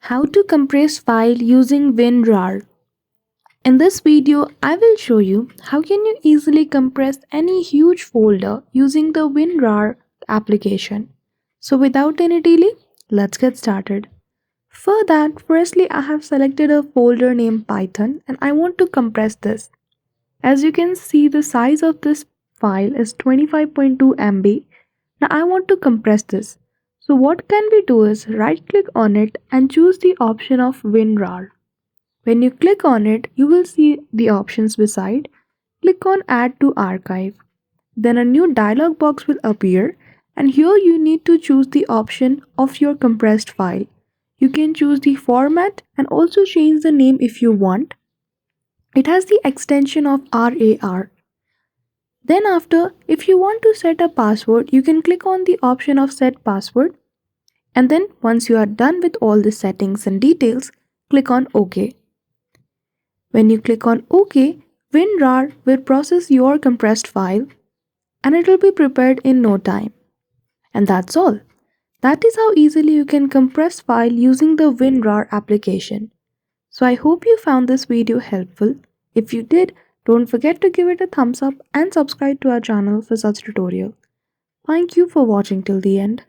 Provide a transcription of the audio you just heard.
How to compress file using WinRAR. In this video, I will show you how can you easily compress any huge folder using the WinRAR application. So without any delay, let's get started. For that, firstly I have selected a folder named Python and I want to compress this. As you can see, the size of this file is 25.2 MB. Now I want to compress this. So what can we do is right click on it and choose the option of WinRAR. When you click on it, you will see the options beside. Click on Add to Archive. Then a new dialog box will appear and here you need to choose the option of your compressed file. You can choose the format and also change the name if you want. It has the extension of RAR. Then after, if you want to set a password, you can click on the option of set password. And then once you are done with all the settings and details, click on OK. When you click on OK, WinRAR will process your compressed file and it will be prepared in no time. And that's all. That is how easily you can compress file using the WinRAR application. So I hope you found this video helpful. If you did, don't forget to give it a thumbs up and subscribe to our channel for such tutorial. Thank you for watching till the end.